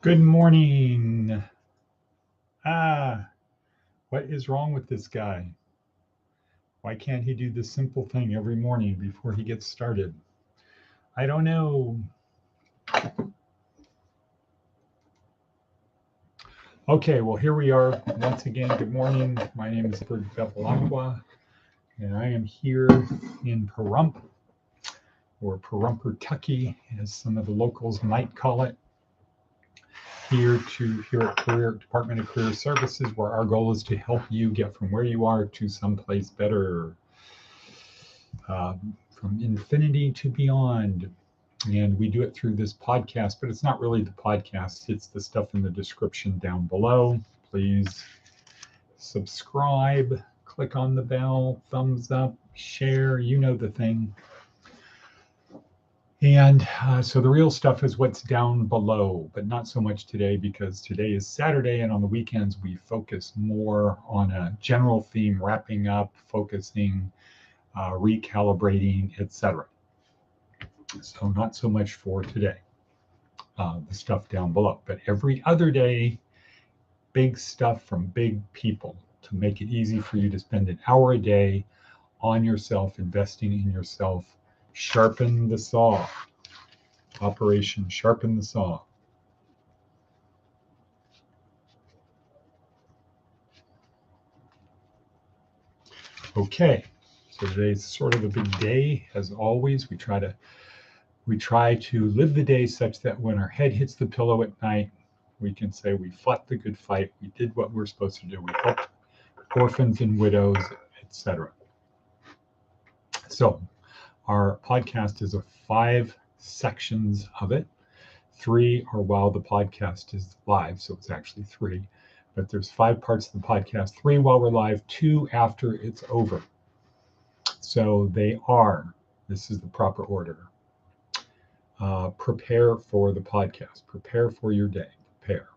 Good morning. What is wrong with this guy? Why can't he do this simple thing every morning before he gets started? I don't know. Okay, well, here we are once again. Good morning. My name is Successlandia, and I am here in Pahrump, or Pahrumpertucky, as some of the locals might call it. Here at Department of Career Services, where our goal is to help you get from where you are to someplace better, from infinity to beyond. And we do it through this podcast, but it's not really the podcast. It's the stuff in the description down below. Please subscribe, click on the bell, thumbs up, share, you know the thing. And so the real stuff is what's down below, but not so much today, because today is Saturday, and on the weekends we focus more on a general theme, wrapping up, focusing, recalibrating, etc. So not so much for today, the stuff down below, but every other day, big stuff from big people to make it easy for you to spend an hour a day on yourself, investing in yourself. Sharpen the saw. Operation Sharpen the Saw. Okay, so today's sort of a big day. As always, we try to live the day such that when our head hits the pillow at night, we can say we fought the good fight, we did what we're supposed to do, we helped orphans and widows, etc. So our podcast is 5 sections of it. 3 are while the podcast is live, so it's actually 3. But there's 5 parts of the podcast, 3 while we're live, 2 after it's over. So they are, this is the proper order. Prepare for the podcast, prepare for your day, prepare,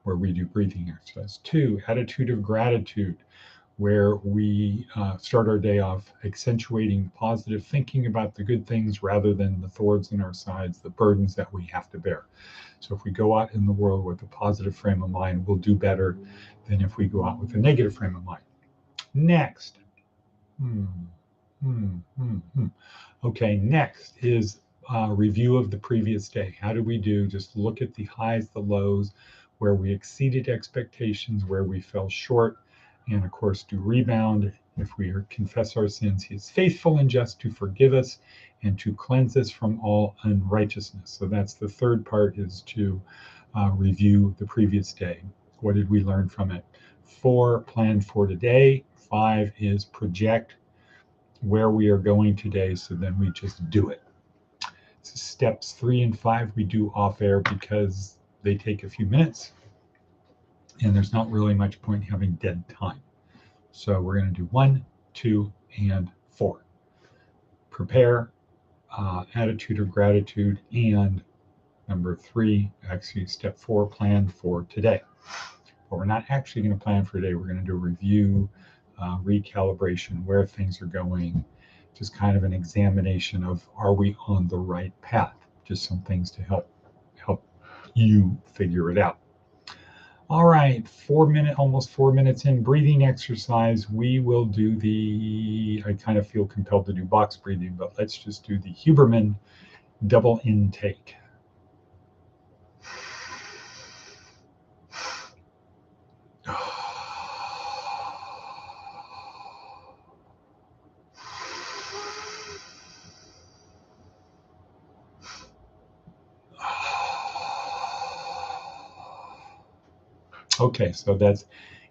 where we do breathing exercise. 2, attitude of gratitude, where we start our day off accentuating positive, thinking about the good things rather than the thorns in our sides, the burdens that we have to bear. So if we go out in the world with a positive frame of mind, we'll do better than if we go out with a negative frame of mind. Next. Okay, next is review of the previous day. How did we do? Just look at the highs, the lows, where we exceeded expectations, where we fell short, and of course do rebound. If we confess our sins, he is faithful and just to forgive us and to cleanse us from all unrighteousness. So that's the third part, is to review the previous day. What did we learn from it? 4, plan for today. 5 is project where we are going today, so then we just do it. So steps 3 and 5 we do off air because they take a few minutes and there's not really much point having dead time. So we're going to do 1, 2, and 4. Prepare, attitude of gratitude, and number 3, actually step 4, plan for today. But we're not actually going to plan for today. We're going to do a review, recalibration, where things are going, just kind of an examination of, are we on the right path? Just some things to help you figure it out. All right, almost 4 minutes in, breathing exercise. We will do I kind of feel compelled to do box breathing, but let's just do the Huberman double intake. Okay, so that's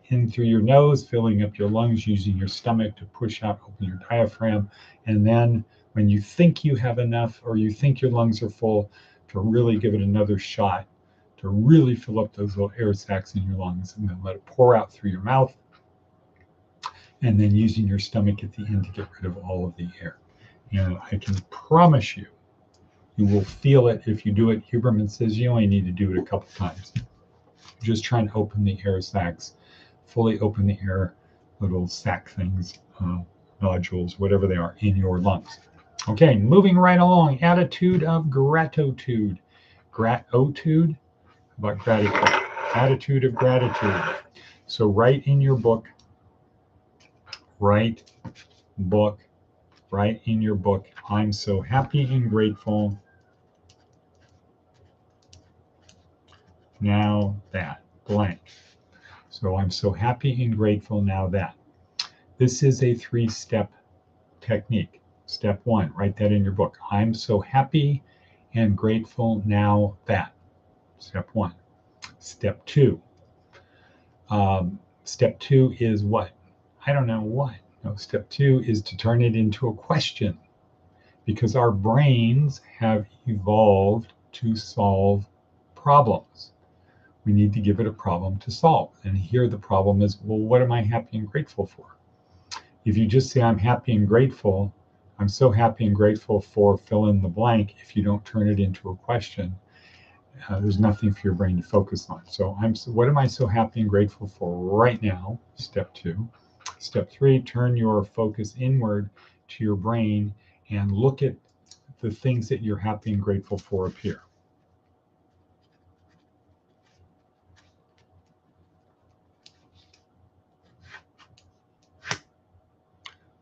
in through your nose, filling up your lungs, using your stomach to push out, open your diaphragm. And then when you think you have enough, or you think your lungs are full, to really give it another shot, to really fill up those little air sacs in your lungs, and then let it pour out through your mouth. And then using your stomach at the end to get rid of all of the air. And I can promise you, you will feel it if you do it. Huberman says you only need to do it a couple times. Just try and open the air sacs, fully open the air, little sac things, nodules, whatever they are, in your lungs. Okay, moving right along, attitude of gratitude. Gratitude, about gratitude. Attitude of gratitude. So write in your book, write in your book, I'm so happy and grateful now that blank. So I'm so happy and grateful now that. This is a 3-step technique. Step 1, write that in your book. I'm so happy and grateful now that. Step 1. Step 2. Step 2 is what? I don't know what. No, step 2 is to turn it into a question, because our brains have evolved to solve problems. We need to give it a problem to solve. And here the problem is, well, what am I happy and grateful for? If you just say, I'm happy and grateful, I'm so happy and grateful for fill in the blank, if you don't turn it into a question, there's nothing for your brain to focus on. So what am I so happy and grateful for right now? Step 2. Step 3, turn your focus inward to your brain and look at the things that you're happy and grateful for appear.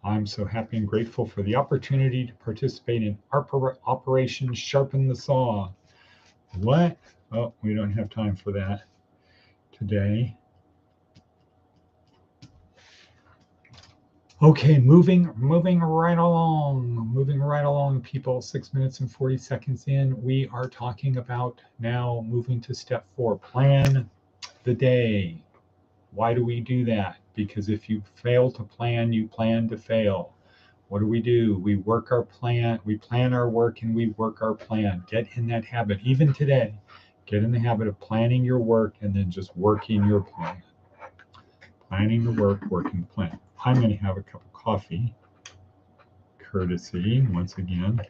I'm so happy and grateful for the opportunity to participate in Operation Sharpen the Saw. What? Oh, we don't have time for that today. Okay, moving right along, people. 6 minutes and 40 seconds in, we are talking about now moving to step 4, plan the day. Why do we do that? Because if you fail to plan, you plan to fail. What do? We work our plan, we plan our work, and we work our plan. Get in that habit, even today. Get in the habit of planning your work and then just working your plan. Planning the work, working the plan. I'm going to have a cup of coffee, courtesy, once again,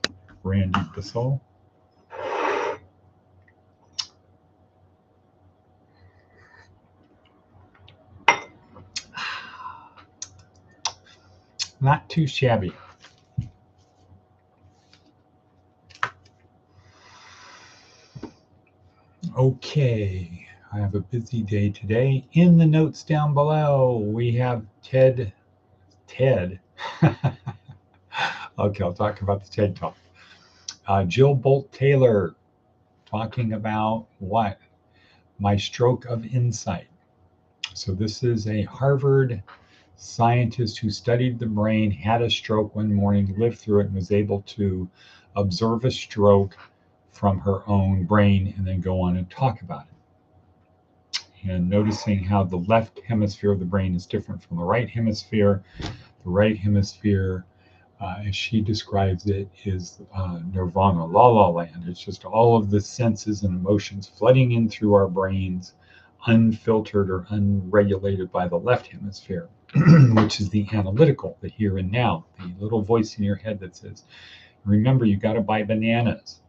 Randy Bissell. Not too shabby. Okay, I have a busy day today. In the notes down below, we have Ted. Okay, I'll talk about the TED Talk. Jill Bolt Taylor talking about what? My stroke of insight. So this is a Harvard scientist who studied the brain, had a stroke one morning, lived through it, and was able to observe a stroke from her own brain and then go on and talk about it. And noticing how the left hemisphere of the brain is different from the right hemisphere. The right hemisphere, as she describes it, is nirvana, la la land. It's just all of the senses and emotions flooding in through our brains, unfiltered or unregulated by the left hemisphere, which is the analytical, the here and now, the little voice in your head that says, remember, you got to buy bananas.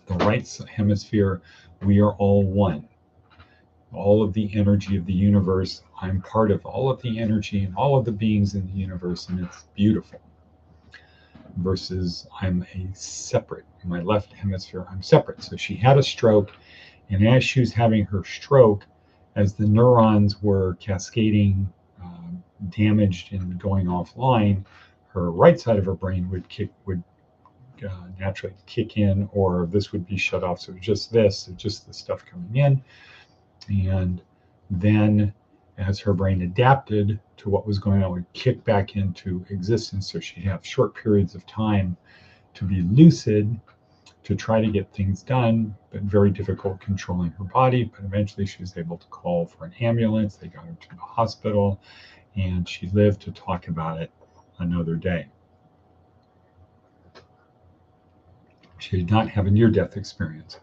The right hemisphere, we are all one. All of the energy of the universe, I'm part of all of the energy and all of the beings in the universe, and it's beautiful. Versus I'm a separate, in my left hemisphere, I'm separate. So she had a stroke, and as she was having her stroke, as the neurons were cascading, damaged and going offline, her right side of her brain would naturally kick in, or this would be shut off. So just the stuff coming in. And then as her brain adapted to what was going on, it would kick back into existence. So she'd have short periods of time to be lucid, to try to get things done, but very difficult controlling her body. But eventually she was able to call for an ambulance. They got her to the hospital, and she lived to talk about it another day. She did not have a near-death experience.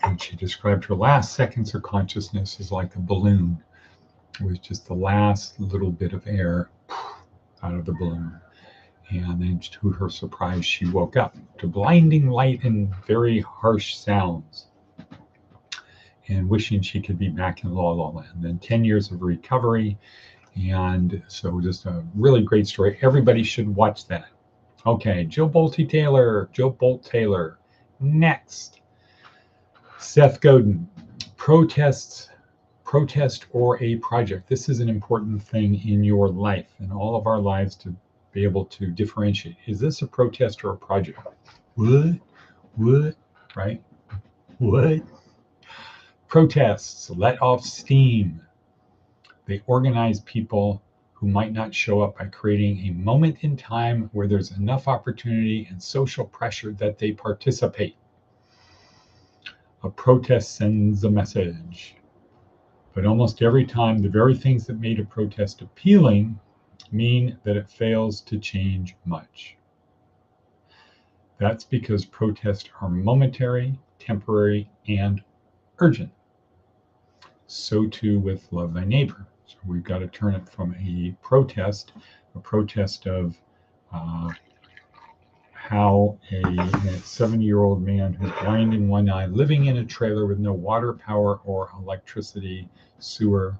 And she described her last seconds of consciousness as like a balloon. It was just the last little bit of air out of the balloon. And then to her surprise, she woke up to blinding light and very harsh sounds, and wishing she could be back in La La Land. Then 10 years of recovery. And so just a really great story. Everybody should watch that. Okay, Jill Bolt Taylor. Next. Seth Godin, protest or a project. This is an important thing in your life, in all of our lives, to be able to differentiate. Is this a protest or a project? What, right? What? Protests let off steam. They organize people who might not show up by creating a moment in time where there's enough opportunity and social pressure that they participate. A protest sends a message. But almost every time, the very things that made a protest appealing mean that it fails to change much. That's because protests are momentary, temporary, and urgent. So too with love thy neighbor. So we've got to turn it from a protest of how a 70-year-old man who's blind in one eye, living in a trailer with no water, power, or electricity, sewer,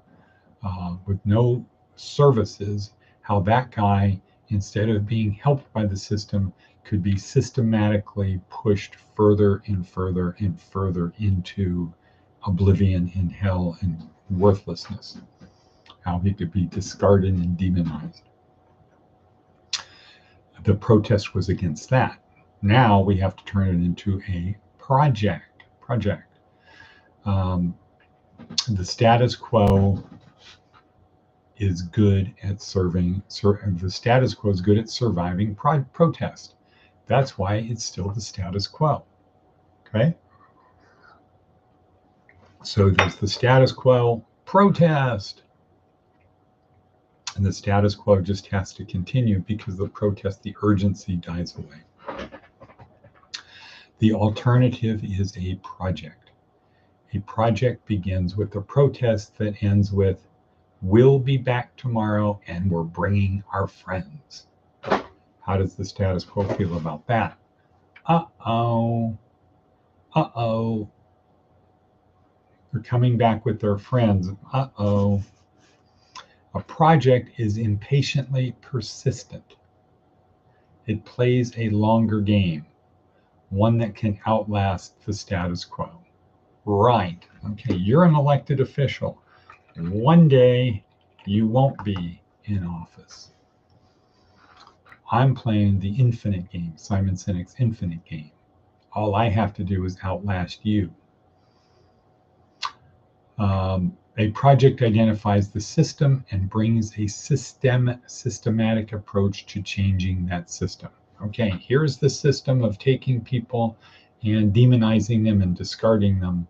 with no services, how that guy, instead of being helped by the system, could be systematically pushed further and further and further into oblivion and hell and worthlessness, how he could be discarded and demonized. The protest was against that. Now we have to turn it into a project. The status quo is good at surviving protest. That's why it's still the status quo. Okay? So there's the status quo, protest. And the status quo just has to continue because the protest, the urgency dies away. The alternative is a project. A project begins with a protest that ends with, we'll be back tomorrow and we're bringing our friends. How does the status quo feel about that? Uh-oh. They're coming back with their friends. Uh-oh. A project is impatiently persistent. It plays a longer game, one that can outlast the status quo. Right. Okay, you're an elected official. One day you won't be in office. I'm playing the infinite game, Simon Sinek's infinite game. All I have to do is outlast you. A project identifies the system and brings a systematic approach to changing that system. Okay, here's the system of taking people and demonizing them and discarding them.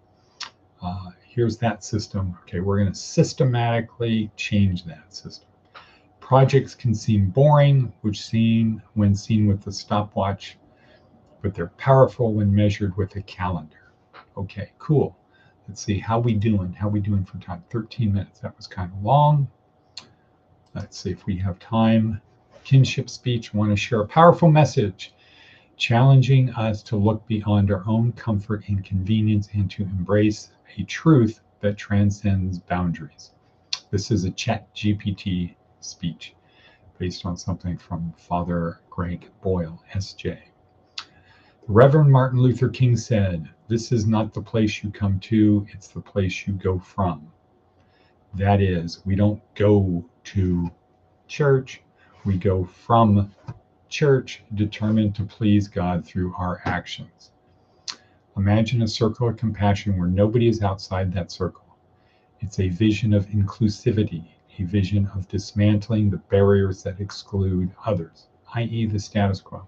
Here's that system. Okay, we're going to systematically change that system. Projects can seem boring, when seen with the stopwatch, but they're powerful when measured with a calendar. Okay, cool. Let's see, how we doing for time? 13 minutes. That was kind of long. Let's see if we have time. Kinship speech. I want to share a powerful message, challenging us to look beyond our own comfort and convenience and to embrace a truth that transcends boundaries. This is a ChatGPT speech based on something from Father Greg Boyle, S.J. Reverend Martin Luther King said, "This is not the place you come to, it's the place you go from." That is, we don't go to church, we go from church, determined to please God through our actions. Imagine a circle of compassion where nobody is outside that circle. It's a vision of inclusivity, a vision of dismantling the barriers that exclude others, i.e. the status quo.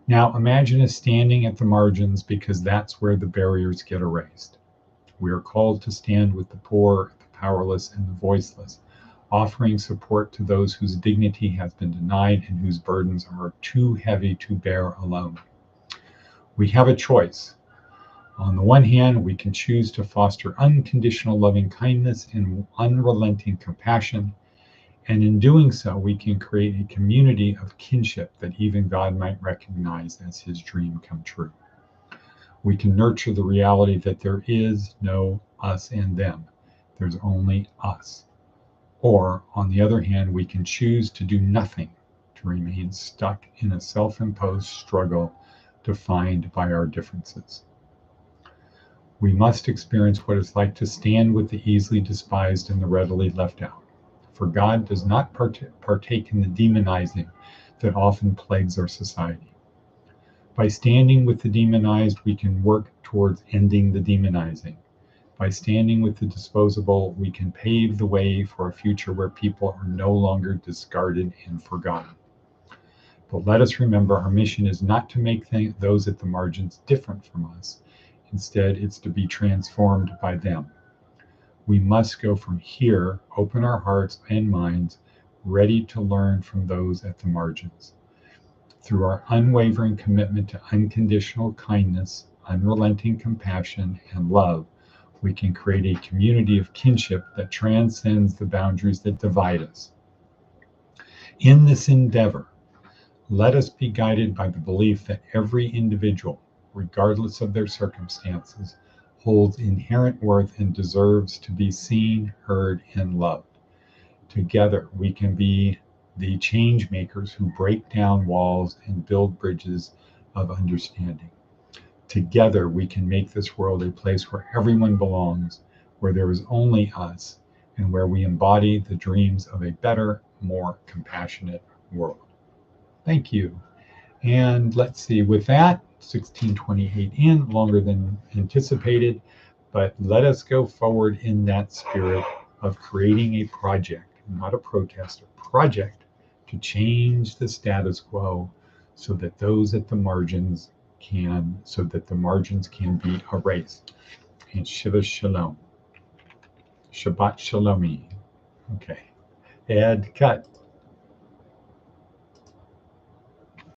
Now imagine us standing at the margins because that's where the barriers get erased. We are called to stand with the poor, the powerless, and the voiceless, offering support to those whose dignity has been denied and whose burdens are too heavy to bear alone. We have a choice. On the one hand, we can choose to foster unconditional loving kindness and unrelenting compassion. And in doing so, we can create a community of kinship that even God might recognize as his dream come true. We can nurture the reality that there is no us and them. There's only us. Or, on the other hand, we can choose to do nothing, to remain stuck in a self-imposed struggle defined by our differences. We must experience what it's like to stand with the easily despised and the readily left out. For God does not partake in the demonizing that often plagues our society. By standing with the demonized, we can work towards ending the demonizing. By standing with the disposable, we can pave the way for a future where people are no longer discarded and forgotten. But let us remember our mission is not to make those at the margins different from us. Instead, it's to be transformed by them. We must go from here, open our hearts and minds, ready to learn from those at the margins. Through our unwavering commitment to unconditional kindness, unrelenting compassion, and love, we can create a community of kinship that transcends the boundaries that divide us. In this endeavor, let us be guided by the belief that every individual, regardless of their circumstances, holds inherent worth and deserves to be seen, heard, and loved. Together, we can be the change makers who break down walls and build bridges of understanding. Together, we can make this world a place where everyone belongs, where there is only us, and where we embody the dreams of a better, more compassionate world. Thank you. And let's see, with that, 1628 in, longer than anticipated, but let us go forward in that spirit of creating a project, not a protest, a project to change the status quo so that those at the margins can be erased. And Shiva Shalom. Shabbat Shalomi. Okay. Add cut.